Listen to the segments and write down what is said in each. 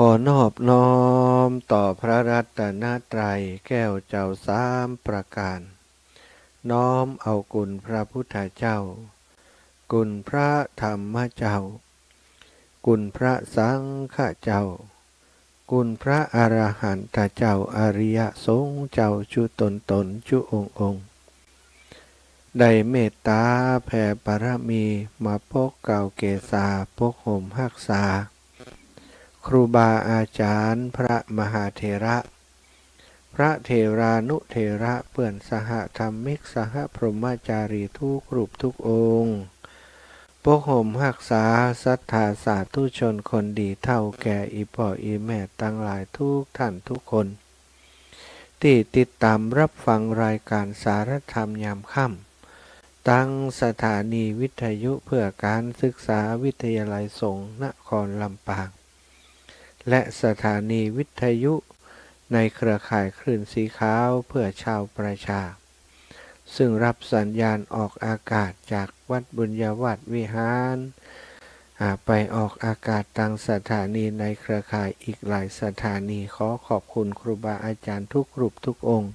อนอบน้อมต่อพระรัตนตรัยแก้วเจ้าสามประการน้อมเอาคุณพระพุทธเจ้าคุณพระธรรมเจ้าคุณพระสังฆเจ้าคุณพระอรหันตเจ้าอริยสงฆ์เจ้าจุตนจุองค์ได้เมตตาแผ่บารมีมาปกเก่าเกศาปกห่มรักษาครูบาอาจารย์พระมหาเถระพระเถรานุเถระเปื่อนสหธรรมิกสหพรหมจารีทุกรูปทุกองค์ปกห่มรักษาศรัทธาสาธุชนคนดีเท่าแก่อีพ่ออีแม่ตั้งหลายทุกท่านทุกคนที่ติดตามรับฟังรายการสารธรรมยามค่ำตั้งสถานีวิทยุเพื่อการศึกษาวิทยาลัยสงฆ์นครลำปางและสถานีวิทยุในเครือข่ายคลื่นสีขาวเพื่อชาวประชาซึ่งรับสัญญาณออกอากาศจากวัดบุญญาวัดวิหารไปออกอากาศทางสถานีในเครือข่ายอีกหลายสถานีขอขอบคุณครูบาอาจารย์ทุกรูปทุกองค์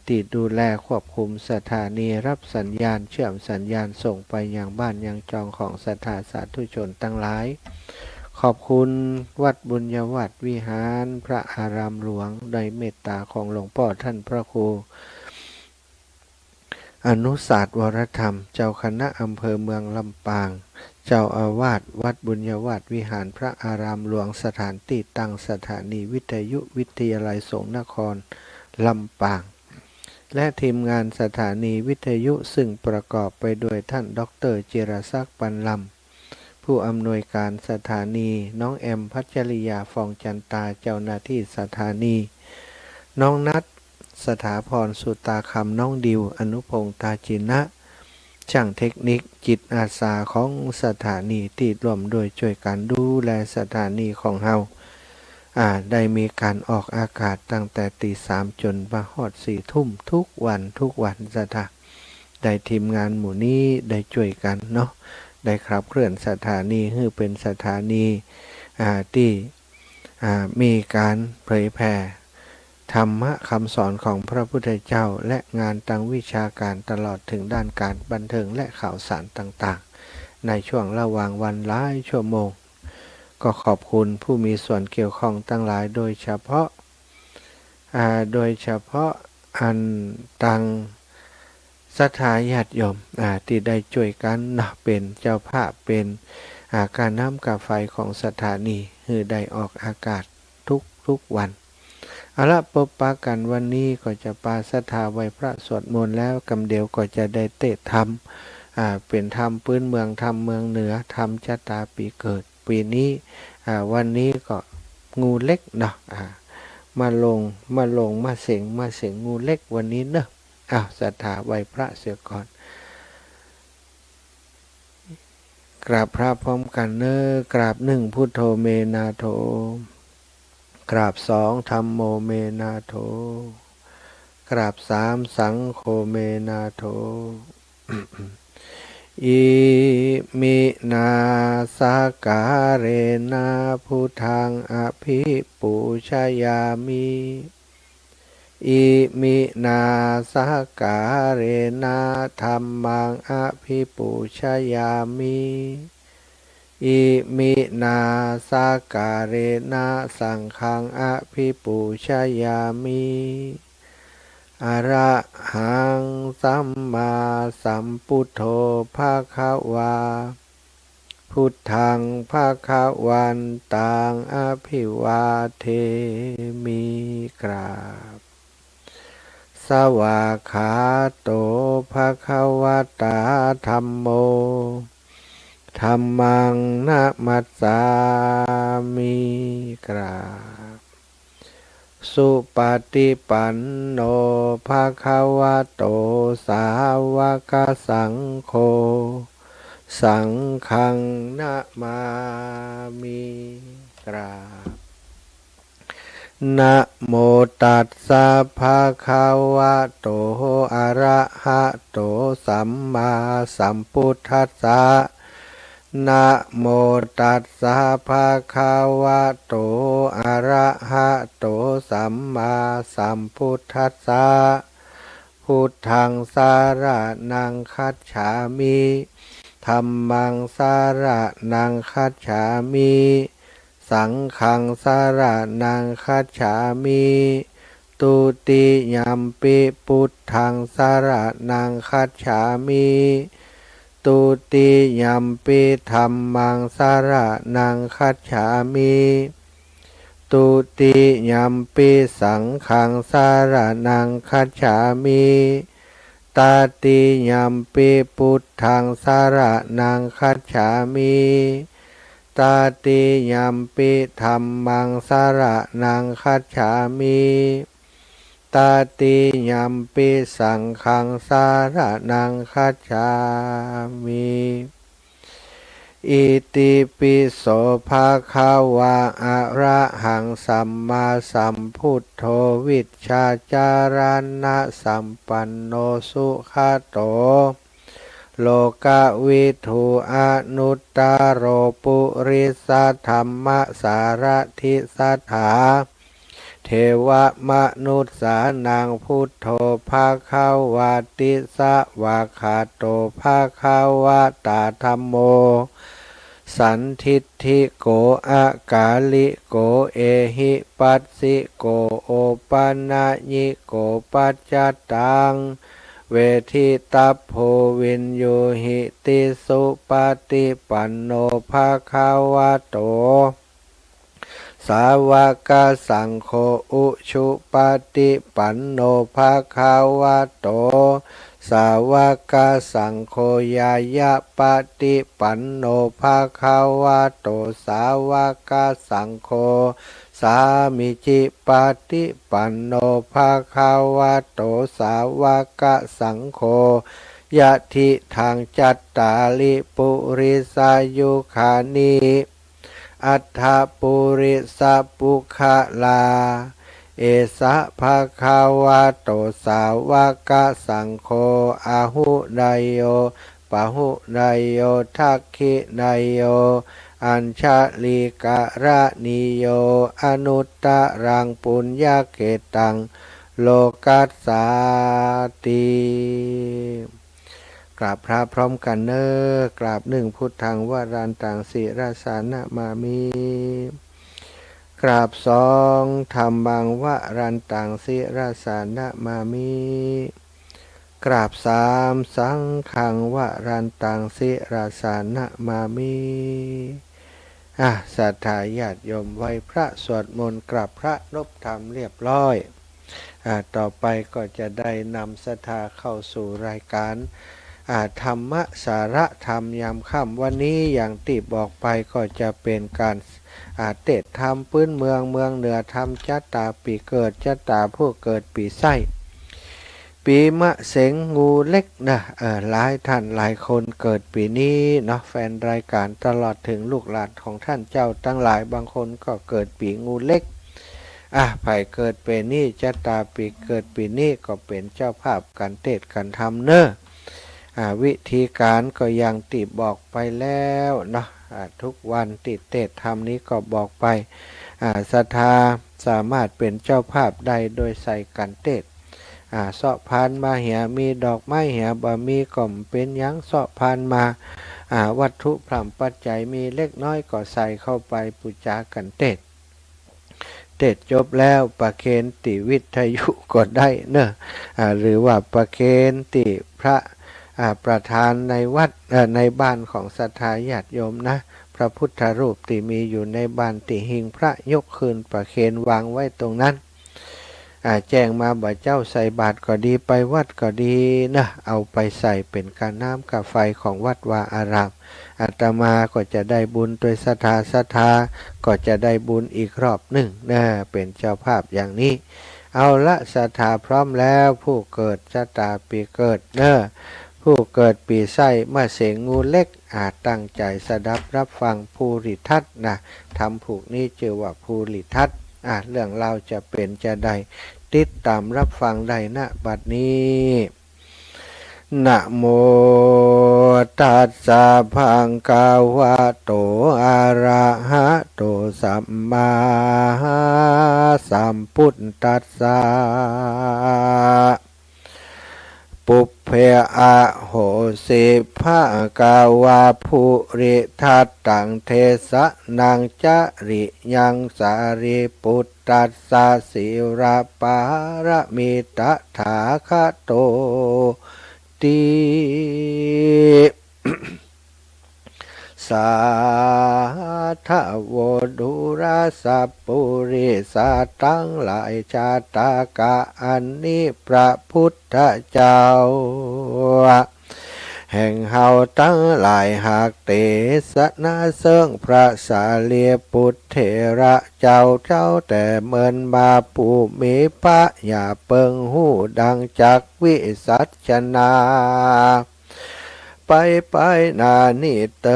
ที่ดูแลควบคุมสถานีรับสัญญาณเชื่อมสัญญาณส่งไปยังบ้านยังจองของศรัทธาสาธุชนทั้งหลายขอบคุณวัดบุญญาวัดวิหารพระอารามหลวงในเมตตาของหลวงพ่อท่านพระครูอนุศาสตร์วรธรรมเจ้าคณะอำเภอเมืองลำปางเจ้าอาวาสวัดบุญญาวัดวิหารพระอารามหลวงสถานที่ตั้งสถานีวิทยุวิทยาลัยสงฆ์นครลำปางและทีมงานสถานีวิทยุซึ่งประกอบไปด้วยท่านดร.จิรศักดิ์ปันลำผู้อำนวยการสถานีน้องแอมพัชริยาฟองจันตาเจ้าหน้าที่สถานีน้องนัทสถาพรสุตาคำน้องดิวอนุพงษ์ตาจินะช่างเทคนิคจิตอาสาของสถานีที่ร่วมโดยช่วยกันดูแลสถานีของเฮาได้มีการออกอากาศตั้งแต่ตี 3จนมาฮอด4 ทุ่มทุกวันสถาได้ทีมงานหมู่นี้ได้ช่วยกันเนาะได้ขับเคลื่อนสถานีให้เป็นสถานีที่มีการเผยแผ่ธรรมะคำสอนของพระพุทธเจ้าและงานทางวิชาการตลอดถึงด้านการบันเทิงและข่าวสารต่างๆในช่วงระหว่างวันหลายชั่วโมงก็ขอบคุณผู้มีส่วนเกี่ยวข้องทั้งหลายโดยเฉพาะอันตังศรัทธาญาติโยมที่ได้ช่วยกันเป็นเจ้าภาพเป็นการน้ำกาไฟของสถานีคือได้ออกอากาศทุกวันเอาละปปากันวันนี้ก็จะปาศรัทธาไว้พระสวดมนต์แล้วกำเดียวก็จะได้เตะธรรมเป็นธรรมพื้นเมืองธรรมเมืองเหนือธรรมชะตาปีเกิดปีนี้วันนี้ก็งูเล็กเนาะมาเสียงงูเล็กวันนี้เนาะศรัทธาไว้พระเสียก่อนกราบพระพร้อมกันเนกราบ1พุทโธเมนาโถกราบ2ธัมโมเมนาโถกราบ3สังโฆเมนาโถ อิมินาสการเรนะพุทธังอภิปูชยามิอิมินาสการเรนะธัมมังอภิปูชยามิอิมินาสการเรนะสังฆังอภิปูชยามิอระหังสัมมาสัมพุทโธภะคะวาพุทธังภะคะวันตังอภิวาเทมิกราบสวากขาโตภะคะวะตาธัมโมธัมมังนะมัสสามิกราบสุปฏิปันโนภะคะวะโตสาวกสังโฆสังฆังนะมามิกราบนะโมตัสสะภะคะวะโตอะระหะโตสัมมาสัมพุทธัสสะ นะโมตัสสะภะคะวะโตอะระหะโตสัมมาสัมพุทธัสสะพุทธังสารนังคัจฉามิธัมมังสารนังคัจฉามิสังฆังสารนังคัจฉามิตุติยัมปิพุทธังสารนังคัจฉามิตุติยัมปิธัมมังสารนังคัจฉามิตุติยัมปิสังฆังสารนังคัจฉามิตาติยัมปิพุทธังสารนังคัจฉามิตาติยัมปิธัมมังสารนังคัจฉามิตาติยัมปิสังฆังสารนังคัจฉามิอิติปิโสภะคะวะอะระหังสัมมาสัมพุทโธวิชชาจารณะสัมปันโนสุขโตโลกวิทูอนุตตโรปุริสธรรมสารทิสัทธาเทวมนุษสานังพุทโธภาควาติสวากขาโตภาควาตาธัมโมสันทิฏฐิโกอากาลิโกเอหิปัสสิโกโอปันญญิโกปัจจตังเวทิตัพโพวินโยหิติสุปฏิปันโนภาควะโตสาวกสังโฆอุชุปฏิปันโนภาควะโตสาวกสังโฆยายะปฏิปันโนภาควะโตสาวกสังโฆสามิจิปฏิปันโนภาควะโตสาวกสังโฆยะทิทางจัตตาลิปุริสายุคานิอัฏฐปุริสปุคลาเอสะภะคะวะโตสาวกสังโฆอาหุไนโยปะหุไนโยทักขิไนโยอัญชลิกะระนิโยอนุตตรังปุญญเกตังโลกัสสาติกราบพระพร้อมกันเนอกราบหนึ่งพุทธังวรันตังศิรสานะมามิกราบสองธรรมังวรันตังศิรสานะมามิกราบสามสังฆังวรันตังศิรสานะมามิศรัทธาญาติโยมไหว้พระสวดมนต์กราบพระนบธรรมเรียบร้อยต่อไปก็จะได้นำศรัทธาเข้าสู่รายการธรรมะสาระธรรมยามค่ำวันนี้อย่างที่บอกไปก็จะเป็นการเทศธรรมพื้นเมืองเหนือธรรมจัตตาปีเกิดจัตตาผู้เกิดปีไส้ปีมะเสงงูเล็กนะหลายท่านหลายคนเกิดปีนี้เนาะแฟนรายการตลอดถึงลูกหลานของท่านเจ้าตั้งหลายบางคนก็เกิดปีงูเล็กไผ่เกิดเป็นนี่จัตตาปีเกิดปีนี้ก็เป็นเจ้าภาพการเทศการธรรมเนอะวิธีการก็ยังติบอกไปแล้วเนาะทุกวันติเทศธรรมนี้ก็บอกไปศรัทธาสามารถเป็นเจ้าภาพได้โดยใส่กันเทศเสาะพานมาเหียมีดอกไม้เหียบะมีก่อมเป็นยังเสาะพานมาวัตถุพร่ำปัจจัยมีเล็กน้อยก็ใส่เข้าไปปูจากันเทศจบแล้วประเคนติวิทยุก็ได้เนอะหรือว่าประเคนติพระประธานในวัดในบ้านของศรัทธาญาติโยมนะพระพุทธรูปที่มีอยู่ในบ้านติหิงพระยกคืนประเคนวางไว้ตรงนั้นแจ้งมาบ่เจ้าใส่บาตรก็ดีไปวัดก็ดีนะเอาไปใส่เป็นการน้ำกาไฟของวัดวาอารามอาตมาก็จะได้บุญโดยศรัทธาก็จะได้บุญอีกรอบหนึ่งนะเป็นเจ้าภาพอย่างนี้เอาละศรัทธาพร้อมแล้วผู้เกิดชะตาปีเกิดเนอะผู้เกิดปีไส้เมื่อเสงงูเล็กตั้งใจสดับรับฟังภูริทัศน์นะทำผูกนี้ชื่อว่าภูริทัศน์เรื่องเราจะเป็นจะได้ติดตามรับฟังได้ณบัดนี้ นะโมตัสสะภะคะวะโตอะระหะโตสัมมาสัมพุทธัสสะปุพเพอะโหสิภะคะวะภูริทัตตังเทสะนังจริยังสารีปุตตัสสะสิรปารมิตถาคโตติสาธโวดุราสัพปุริสัตทั้งหลายชาตากะอันนี้พระพุทธเจ้าแห่งเฮาทั้งหลายหากเตสนาเซิงพระสารีปุตรเถระเจ้าแต่เมินมาปูมีพระอย่าเปิงหูดังจากวิสัชนาไปนานิเต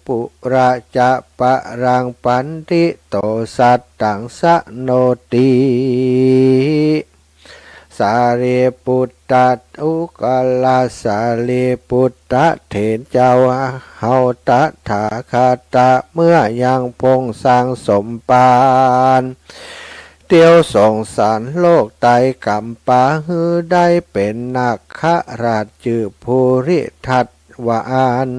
ปุระจะปะรังปันติโตสัตตังสะโนติสารีปุตตะอุกลาสารีปุตตะเถรเจ้าเฮาตถาคตะเมื่อยังพงสร้างสมปานเตียวส่งสารโลกไตกัมปาฮือได้เป็นนาคราชจือภูริทัตวาน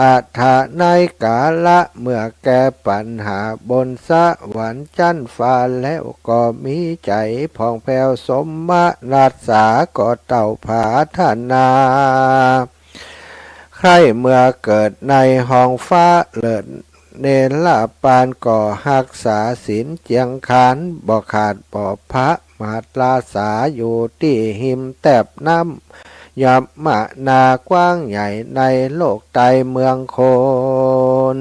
อาถาในกาละเมื่อแก้ปัญหาบนสวรรค์จันฟ้าแล้วก็มีใจผ่องแผ้วสมมารักษาก็เต่าผาธนาใครเมื่อเกิดในห้องฟ้าเลิศเนรปานก่อหักษาศีลเจียงคานบ่ขาดบ่พระมาตราสาอยู่ที่หิมแตบน้ำยามมนากว้างใหญ่ในโลกใต้เมืองโคน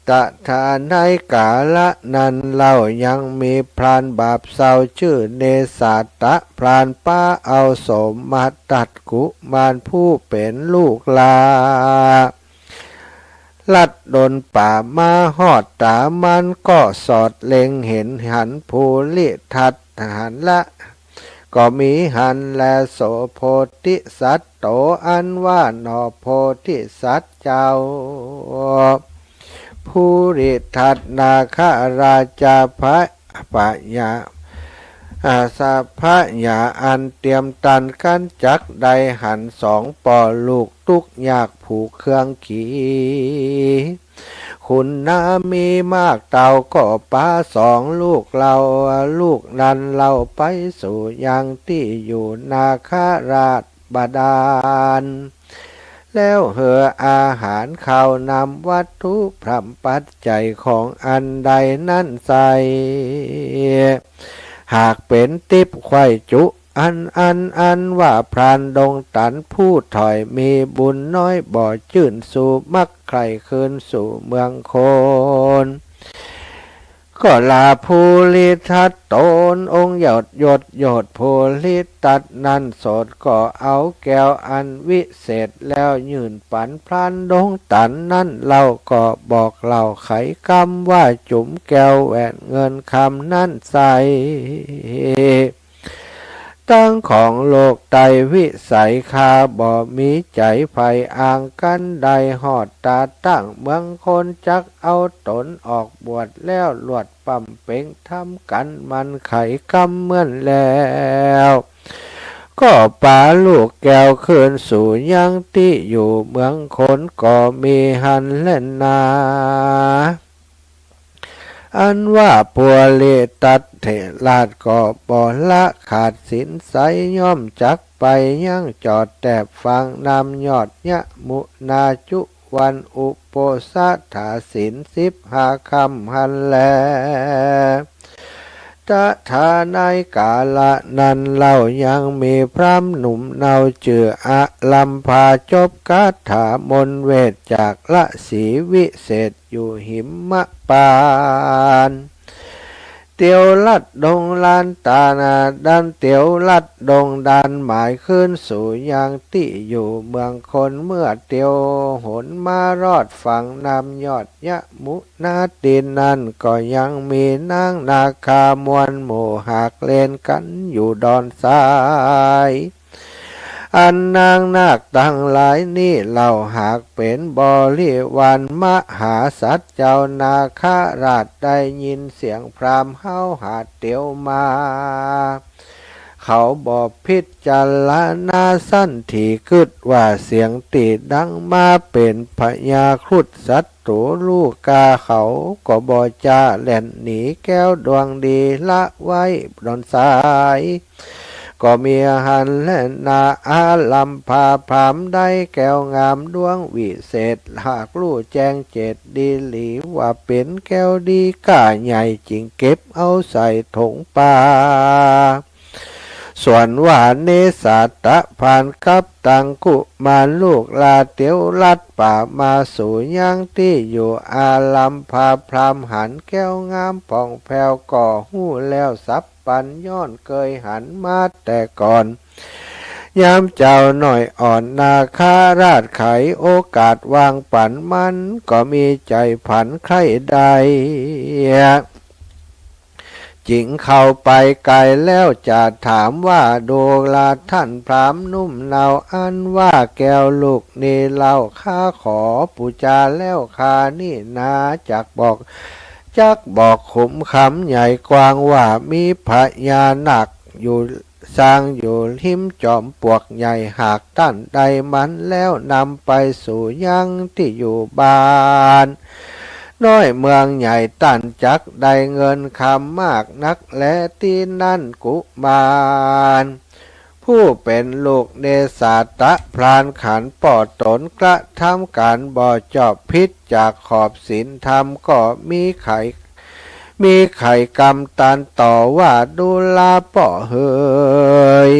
ตถาในกาละนั้นเล่ายังมีพรานบาปเศร้าชื่อเนสาตะพรานป้าเอาสมมาตัดกุมารผู้เป็นลูกลาลัดดนป่ามาหอดตามันก็สอดเล็งเห็นหันภูริทัตหันละก็มีหันและโสโพธิสัตว์โตอันว่านอโพธิสัตว์เจ้าภูริทัตนาคราชาพระปัญญาอาสาพะยาอันเตรียมตันกันจักใดหันสองปอลูกตุกยากผูกเครื่องขี่คุณนามีมากเต่าก็ป้าสองลูกเราลูกนั้นเราไปสู่ยังที่อยู่นาคาราชบาดาลแล้วเหออาหารข้าวนำวัตถุพรำปัจจัยของอันใดนั่นใส่หากเป็นติบไข่จุอันว่าพรานดงตันผู้ถอยมีบุญน้อยบ่อจื่นสู่มักใครคืนสู่เมืองโคนก็ลาภูริทัตโตนองค์หยดภูริทัตนั้นโสดก็เอาแก้วอันวิเศษแล้วยืนปันพรานดงตันนั้นเราก็บอกเราไขคำว่าจุ๋มแก้วแหวนเงินคำนั้นใส่ตั้งของโลกไตวิสัยคาบ่มีใจไฟอ่างกันใดหอดตาตั้งเมืองคนจักเอาตนออกบวชแล้วลวดปั๊มเป่งทำกันมันไขกำเหมือนแล้วก็ป่าลูกแก้วคืนสู่ยังที่อยู่เมืองคนก็มีหันเล่นนาอันว่าปัวเลตัดเถลาดก็บ่ละขาดสินใสย่อมจักไปยังจอดแตบฟังนำยอดยะมุนาจุวันอุปโปสัทธาสิน15 คำหันแลตถาในกาละนั้นเล่ายังมีพระหนุ่มเนาเจืออะลัมพาจบคาถามนเวทจากละสีวิเศษอยู่หิมะปานเต เตียวลัดดงลานตานาดันเตียวลัดดงดันหมายขึ้นสู่ยังที่อยู่เมืองคนเมื่อเตียวหนมารอดฝั่งนำยอดยะมุนาดินนั้นก็ยังมีนางนาคามวลหมู่หากเล่นกันอยู่ดอนทรายอันนางนาคตั้งหลายนี่เหล่าหากเป็นบริวารมหาสัตว์เจ้านาคราชได้ยินเสียงพรามเฮาหาเตียวมาเขาบอกพิจารณาสั้นที่คิดว่าเสียงตีดังมาเป็นพญาครุฑศัตรูลูกกาเขาก็บอจาแล่นหนีแก้วดวงดีละไว้ดอนทรายก็มีหันและนาอาลัมพาพรามได้แก้วงามดวงวิเศษหากลู่แจ้งเจตดีหลีว่าเป็นแก้วดีก้าใหญ่จริงเก็บเอาใส่ถุงปลาส่วนว่าเนสาตะผ่านกับตังกุมารลูกลาเตียวลัดป่ามาสู่ยังที่อยู่อาลัมพาพรามหันแก้วงามผ่องแผ้วก่อหู้แล้วสับปันย้อนเคยหันมาแต่ก่อนยามเจ้าหน่อยอ่อนนาคาราชไขโอกาสวางปันมันก็มีใจผันใครใดจิงเข้าไปไกลแล้วจะถามว่าดูลาท่านพรามนุ่มเนาอันว่าแก้วลูกนี่เล่าข้าขอปูจาแล้วข้านี่นาจักบอกขุมคำใหญ่กว้างว่ามีพญานาคอยู่สร้างอยู่หิมจอมปวกใหญ่หากท่านใดมันแล้วนำไปสู่ยังที่อยู่บ้านน้อยเมืองใหญ่ตันจักได้เงินคำมากนักและที่นั่นกุมารผู้เป็นลูกเนสาตะพรานขันปอดตนกระทำการบ่อจอบพิษจากขอบศีลธรรมก็มีไข่กรรมตันต่อว่าดูลาป่อเฮย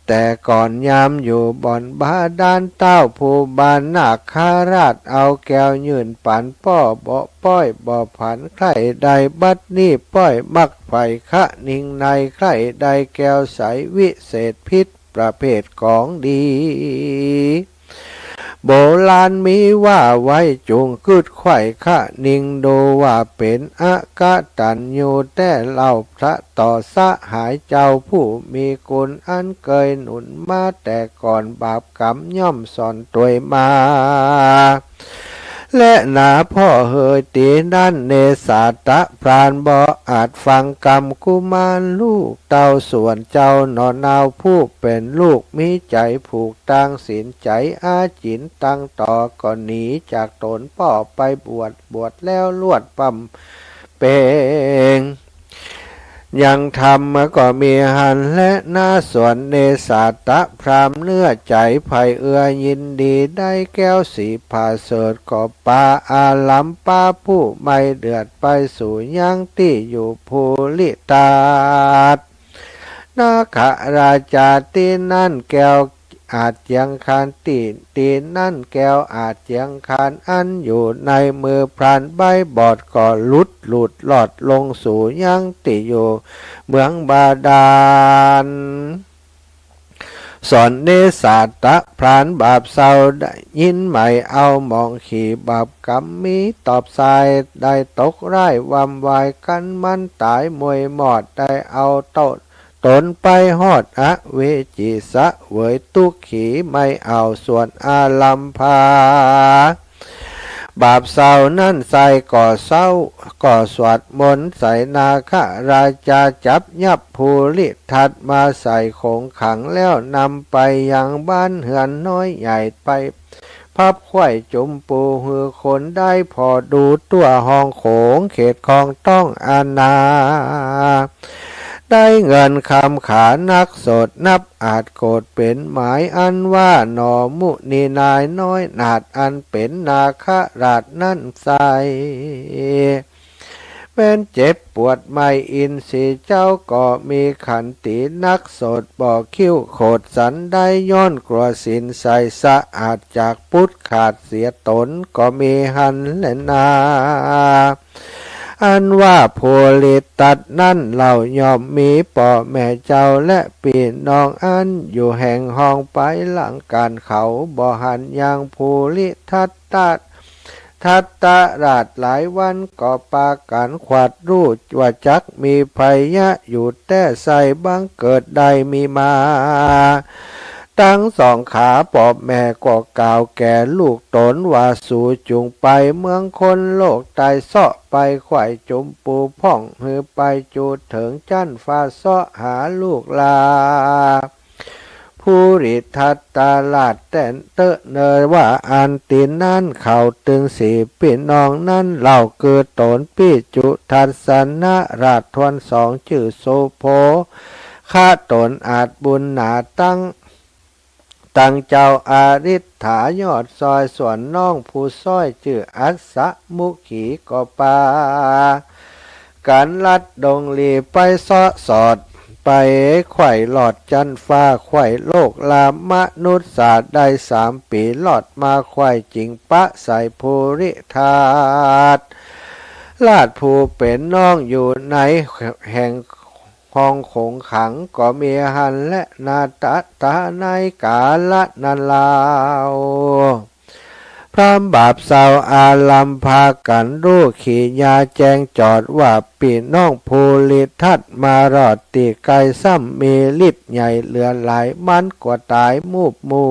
แต่ก่อนยามอยู่บ่อนบาดาลเต้าผู้บานนาคาราชเอาแก้วยืนปันป้อบ่ป้อยบ่ผันใครใดบัดนี้ป้อยมักไฟคะนิ่งในใครใดแก้วใสวิเศษพิษประเภทของดีโบราณมีว่าไว้จุงกึดไข่คะนิ่งดูว่าเป็นอากาตันอยู่แต่เล่าพระต่อสหายเจ้าผู้มีกุลอันเคยหนุนมาแต่ก่อนบาปกรรมย่อมสอนตัวมาและนาพ่อเฮยตีนั่นเนสาตะพรานบ่อาจฟังกรรมกุมารลูกเต้าส่วนเจ้านอนนาวผู้เป็นลูกมีใจผูกตั้งศีลใจอาจินตั้งต่อก่อนหนีจากตนพ่อไปบวชแล้วลวดปั๊มเป่งยังทำก็มีหันและหน้าส่วนเนสาตะพรามเนื้อใจไผ่เอื้อยินดีได้แก้วสีผ่าเสดก็ปาอาลัมปาผู้ไม่เดือดไปสู่ยังที่อยู่ภูลิตาดนาคราชาที่นั่นแก้วอาจยังคานตีนั่นแก้วอาจยังคานอันอยู่ในมือพรานใบบอดก็หลุดหลอดลงสู่ยังติอยู่เมืองบาดาลสอนเนสาตะพรานบาปเศร้าได้ยินไหมเอามองขี่บาปกรรมมีตอบสายได้ตกไร้วำวายกันมันตายมวยหมอดได้เอาตนไปฮอดเวจิสะเวยตุขีไม่เอาส่วนอาลัมพาบาปเศร้านั่นใส่ก่อเศร้าก่อสวดมนต์ใส่นาคราชาจับยับภูริทัดมาใส่คงขังแล้วนำไปยังบ้านเหือนน้อยใหญ่ไปพับไข่จุมปูหือคนได้พอดูตัวห้องโขงเขตคลองต้องอาณาได้เงินคำขานักโสดนับอาจโกรธเป็นหมายอันว่าหนอมุนีนายน้อยนาดอันเป็นนาคราชนั่นใสเป็นเจ็บปวดไม่อินทรีเจ้าก็มีขันตินักโสดบอกคิ้วโขดสันได้ย้อนกลัวสินใสสะอาดจากพุทธขาดเสียตนก็มีหันและนา อันว่าโพลิตัดนั่นเรายอมมีป่อแม่เจ้าและปีน้องอันอยู่แห่งห้องไปหลังการเขาบ่หันยังโพลิทัตตาทัตตราชหลายวันก็ปากันขวัดรู้ว่าจักมีภัยยะอยู่แต่ใส่บังเกิดใดมีมาตั้งสองขาปอบแม่ก็กล่าวแก่ลูกตนว่าสู่จุงไปเมืองคนโลกตายเสาะไปไข่จุมปูพ่องหือไปจูดถึงจันฟ้าเสาะหาลูกลาผู้ริทัตตาลาดแต่นเตอะเนยว่าอันตีนั่นเข่าตึงสีปีน้องนั่นเหล่าเกิดตนปีจุทัศนะราชทวนสองชื่อโสโพข้าตนอาจบุญหนาตั้งเจ้าอาริษฐายอดซอยส่วนน้องผู้ซ้อยชื่ออัสสะมุขีก็ปาการลัดดงลีไปซอสอดไปไข่หลอดจันฟ้าไข่โลกลามนุษย์ศาสตร์ได้3 ปีหลอดมาไข่จริงปะใส่ภูริธาตุลาดภูเป็นน้องอยู่ในแห่งห้องคงขังก็มีหันและนาตาในกาละนันลาวพระบาปสาวอาลัมพากันรู้ขี่ยาแจงจอดว่าปีน้องภูริทัตมารอดตีไกซ้ำมีฤทธิ์ใหญ่เหลือหลายมันกว่าตายมูบมู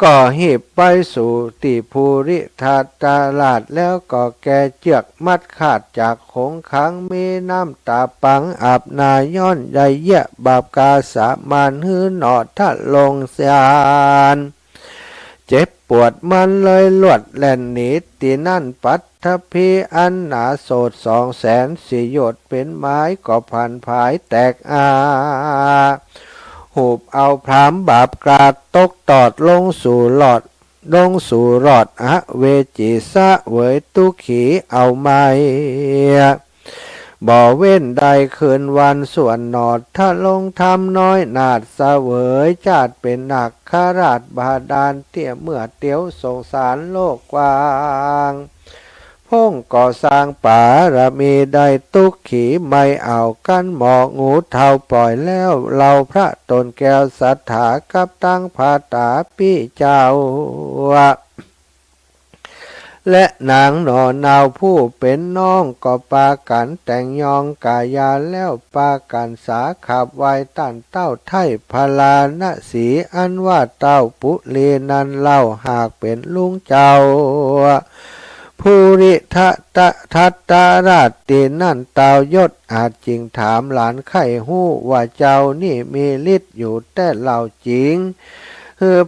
ก็หีบไปสู่ติภูริทัตตาลาดแล้วก็แกเจือกมัดขาดจากคงขังมีน้ำตาปังอาบนาย้อนใหญ่เยะบาปกาสามานหื้อหนอทัดลงเสียนเจ็บปวดมันเลยลวดแล่นหนีตีนั่นปัทภพีอันหนาโสด200,000 4 โยชน์เป็นไม้ก็พันผายแตกหูบเอาพรามบาปกราดตกตอดลงสู่หลอดเวจีสะเวยตุขีเอาไม้บ่เว้นใดคืนวันส่วนนอดถ้าลงทำน้อยนาดเสวยจาดเป็นหนักข้าราชบาดาลเตี้ยเมื่อเตียวสงสารโลกกว้างพงก่อสร้างป่ารมีได้ตุกขีไม่เอากันหมอกงูเท่าปล่อยแล้วเราพระตนแก้วสัทธากับตั้งผาตาพี่เจ้าและนางหนอนาวผู้เป็นน้องก็ปากันแต่งยองกายาแล้วปากันสาขับไว้ตันเต้าไทยพลาณสีอันว่าเต้าปุเลนันเล่าหากเป็นลุงเจ้าภูริทัตตาราชตีนั่นเต้ายศอาจจริงถามหลานไข่หู้ว่าเจ้านี่มีฤทธิ์อยู่แต่เล่าจริง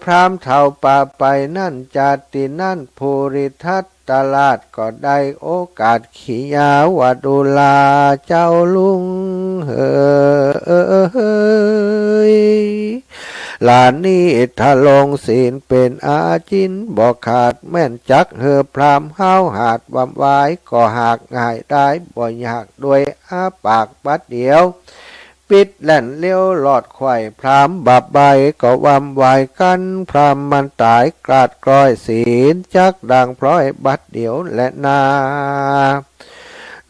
พรามเท่าป่าไปนั่นจาตินั่นภูริทัตตาราชก็ได้โอกาสขียาวดูลาเจ้าลุงหลานนี้ถ้าลงศีลเป็นอาจินบอกขาดแม่นจักพรามห้าวหาดวำไว้ก็หากง่ายได้บ่อยากด้วยอาปากบัดเดียวปิดแล่นเลี้ยวหลอดไข่พรามบับใบก็วำไว้กันพรามมันตายกราดกร้อยศีลจักดังพร้อยบัดเดียวและนา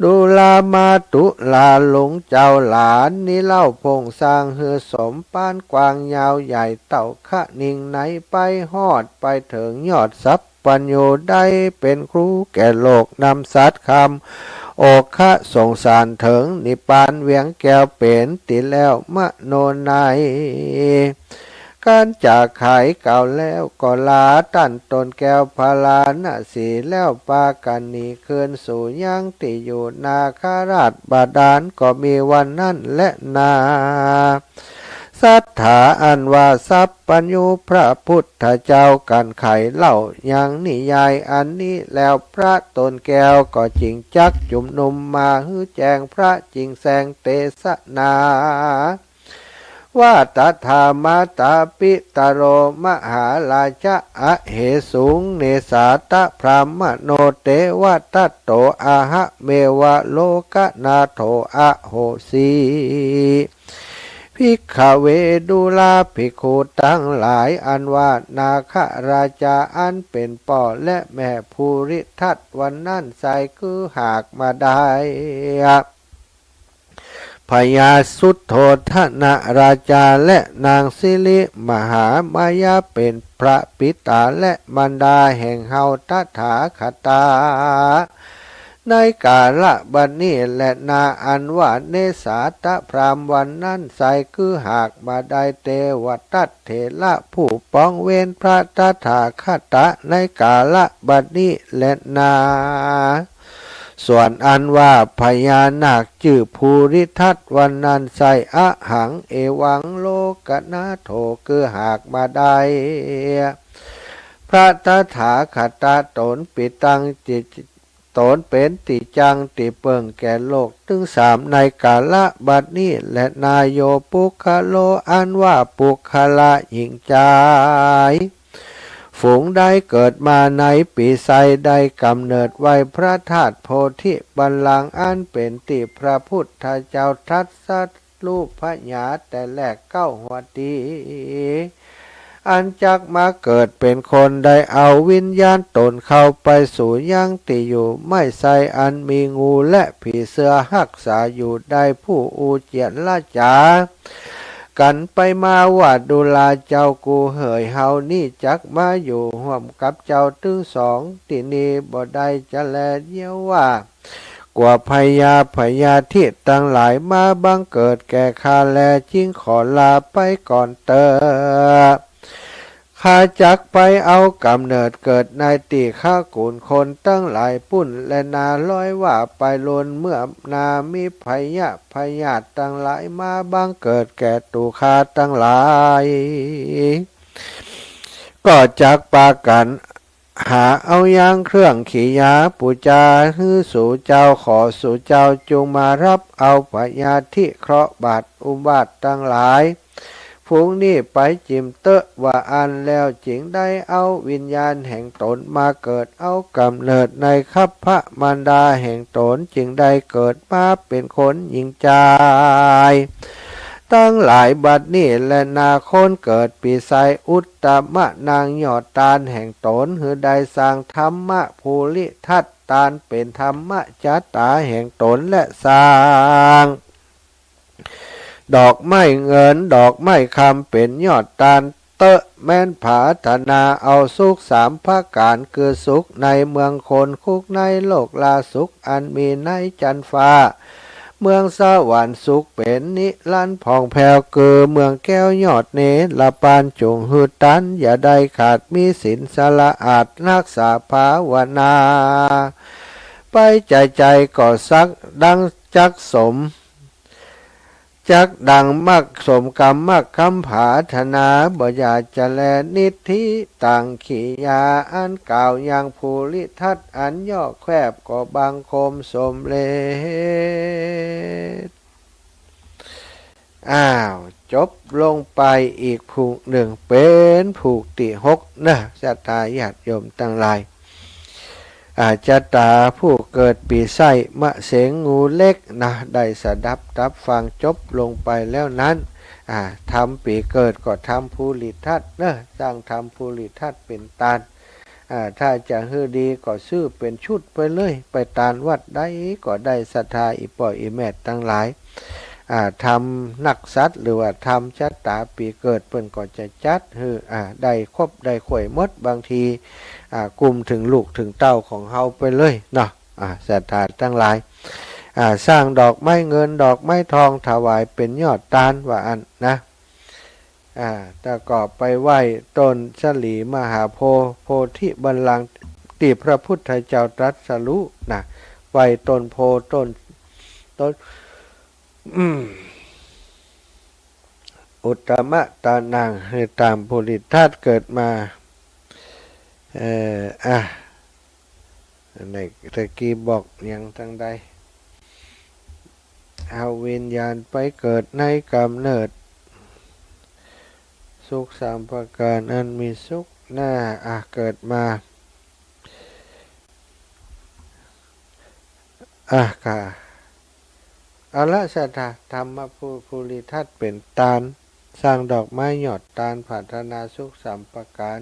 ดูลามาตุลาหลงเจ้าหลานนี่เล่าพงสร้างสมปานกวางยาวใหญ่เต่าขะนิ่งไหนไปฮอดไปถึงยอดสัพปัญโยได้เป็นครูแก่โลกนำสัตคำโอคะสงสารถึงนิปานเวียงแก้วเป็นติแล้วมโนนายการจากขายเก่าแล้วก็ลาตันตนแก้วพาลานะสีแล้วปากันนีคืนสู่ยังติอยู่นาคาราชบาดาลก็มีวันนั้นและนาสัทธาอันว่าสัพปัญญูพระพุทธเจ้ากันไขเล่ายังนิยายอันนี้แล้วพระตนแก้วก็จริงจักจุมนุมมาฮื้อแจงพระจริงแสงเตสนาว่าตถามาตาปิตโรมหาราชะอะเหสุงเนสาตะพรามโนเตวะตัตโตอาหะเมวะโลกนาโถอะโหสี ภิกขเวดุลาภิกขุทั้งหลายอันว่านาคราชาอันเป็นป่อและแม่ภูริทัตวันนั้นใส่คือหากมาได้พญาสุทโธทนะราชาและนางสิริมหามายาเป็นพระปิตาและมารดาแห่งเฮาตถาคตาในกาละบัดนี้และนาอันว่าเนสาตะพรามวันนั้นใส่คือหากมาได้เทวตัตเถระผู้ป้องเว้นพระตถาคตะในกาละบัดนี้และนาส่วนอันว่าพญานาคชื่อภูริทัตวันนั้นใส่อะหังเอวังโลกนาโถคือหากมาได้พระตถาคตตนปิตังจิตนเป็นติจังติเปิงแก่โลกถึงสามในกาละบัดนี้และนายโยปุคโลอันว่าปุคละหญิงใจฝูงได้เกิดมาในปีไซได้กำเนิดไว้พระธาตุโพธิบัลลังก์อันเป็นติพระพุทธเจ้าทัตสัตรูปพญาแต่แรกเก้าหัวตีอันจักมาเกิดเป็นคนได้เอาวิญญาณตนเข้าไปสู่ยังติอยู่ไม่ใส่อันมีงูและผีเสือหักษาอยู่ได้ผู้อูเจียนละจากันไปมาว่าดุลาเจ้ากูเหยเฮานี่จักมาอยู่ห่วมกับเจ้าถึงสองที่นี้บ่ได้จะแลเยี่ยวว่ากว่าพญาทิตั้งหลายมาบังเกิดแก่ข้าแลจิงขอลาไปก่อนเตอข้าจักไปเอากำเนิดเกิดในตีข้ากูลคนตั้งหลายปุ่นและนาร้อยว่าไปลนเมื่อนามีพญาตั้งหลายมาบังเกิดแก่ตูข้าตั้งหลายก็จักปากันหาเอายางเครื่องขียาปูจาฮือสู่เจ้าขอสู่เจ้าจงมารับเอาพญาทิเคราะห์บาทอุบาทตั้งหลายฝูงนี้ไปจิมเตอะว่าอันแล้วจิงได้เอาวิญญาณแห่งตนมาเกิดเอากำเนิดในคัพพระมารดาแห่งตนจึงได้เกิดมาเป็นคนหญิงใจตั้งหลายบัดนี้และนาคนเกิดปีไซอุตตมะนางยอดตาลแห่งตนหือได้สร้างธรรมะภูริทัตตาลเป็นธรรมะจัตตาแห่งตนและสร้างดอกไม้เงินดอกไม้คำเป็นยอดตาลเตอะแม่นผาธนาเอาสุขสามภาการคือสุขในเมืองคนคุกในโลกลาสุขอันมีในจันฟ้าเมืองสวรรค์สุขเป็นนิรันดร์ผ่องแผ้วเกือเมืองแก้วยอดเนละปานจงหืดตันอย่าได้ขาดมีศีลสละอาดรักษาภาวนาไปใจก็สักดังจักสมจักดังมักสมกรรมมักคำผาธนาบ่อยากจะแลนิธิต่างขียาอันกล่าวอย่างภูริทัตอันย่อแคบก็บังคมสมเลศจบลงไปอีกผูกหนึ่งเป็นผูกที่หกนะศรัทธาญาติโยมทั้งหลายอาจตาผู้เกิดปีไส้มะเสงงูเล็กนะได้สดับรับฟังจบลงไปแล้วนั้นทำปีเกิดก็ทำภูริทัตเนอะสร้างทำภูริทัตเป็นตาลถ้าจะฮือดีก็ซื้อเป็นชุดไปเลยไปตาลวัดได้ก็ได้ศรัทธาอีป่อยอีแม่ทั้งหลายทำนักสัตว์หรือว่าทำชะตาปีเกิดเปิ้นก็จะจัดฮือได้ครบได้ข่วยมดบางทีกลุ่มถึงลูกถึงเต้าของเฮาไปเลยเนาะศรัทธาทั้งหลายสร้างดอกไม้เงินดอกไม้ทองถวายเป็นยอดตาลว่าอันนะแต่ก็ไปไหว้ต้นฉลีมหาโพธิบัลลังก์ที่พระพุทธเจ้าตรัสรู้นะไหว้ต้นโพต้นอุตตมะตานางให้ตามภูริทัตเกิดมาในตะกี้บอกอย่างทั้งใดเอาวิญญาณไปเกิดในกำเนิดสุขสามประการอันมีสุขหน้าเกิดมา เอาละศรัทธาธรรมภูริทัตเป็นตาลสร้างดอกไม้หยอดตาลพัฒนาสุขสามประการ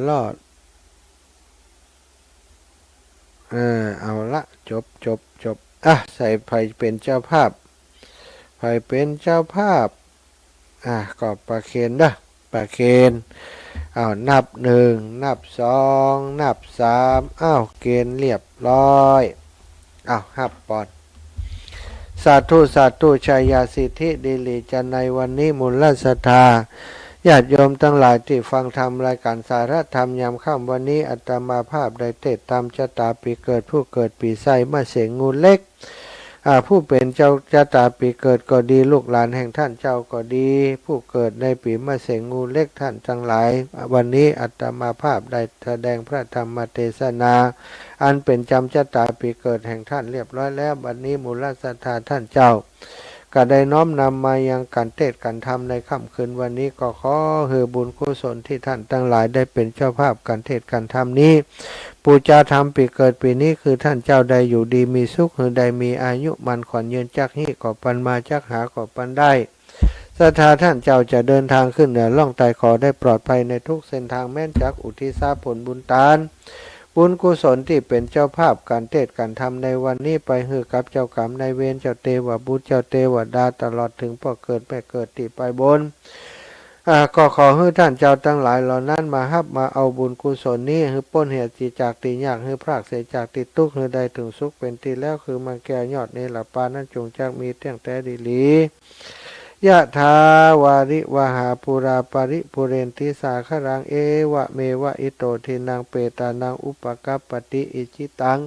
ลอดเอาละจบใส่ไผ่เป็นเจ้าภาพไผ่เป็นเจ้าภาพก็ประเคนนะประเคนเอานับหนึ่งนับสองนับสามเกณฑ์เรียบร้อยหับปอนสาธุชัยยาสิทธิดิลิจะในวันนี้มูลศรัทธาญาติโยมทั้งหลายที่ฟังธรรมรายการสารธรรมยามค่ำวันนี้อาตมาภาพได้เทศตามชะตาปีเกิดผู้เกิดปีไส้มาเสงงูเล็กผู้เป็นเจ้าชะตาปีเกิดก็ดีลูกหลานแห่งท่านเจ้าก็ดีผู้เกิดในปีมะเสงงูเล็กท่านทั้งหลายวันนี้อาตมาภาพได้แสดงพระธรรมเทศนาอันเป็นจำชะตาปีเกิดแห่งท่านเรียบร้อยแล้ววันนี้มูลศรัทธาท่านเจ้าก็ได้น้อมนำมายังการเทศการธรรมในค่ำคืนวันนี้ก็ขอให้บุญกุศลที่ท่านทั้งหลายได้เป็นเจ้าภาพการเทศการธรรมนี้ปูชาธรรมปีเกิดปีนี้คือท่านเจ้าใดอยู่ดีมีสุขหรือใดมีอายุมันขวัญยืนจักหิก่อปันมาจักหาก่อปันได้ศรัทธาท่านเจ้าจะเดินทางขึ้นเหนือล่องไต่ขอได้ปลอดภัยในทุกเส้นทางแม้นจักอุทิศผลบุญทานบุญกุศลที่เป็นเจ้าภาพการเทศการธรรมในวันนี้ไปฮือกับเจ้ากรรมนายเวรเจ้าเทวบุตรเจ้าเทวดาตลอดถึงพ่อเกิดแม่เกิดที่ไปบนก็ขอให้ท่านเจ้าทั้งหลายเหล่านั้นมาฮับมาเอาบุญกุศลนี้ให้พ้นเหตุจากตียากให้พรากเสียจากติดทุกข์ให้ได้ถึงสุขเป็นที่แล้วคือมาแก่ยอดในหลับปานั้นจงจักมีเที่ยงแต่ดีลียะถาวาริวหาปุราปริปุเรนติสาครังเอวะเมวะอิโตทินังเปตานังอุปกัปปติอิจิตัง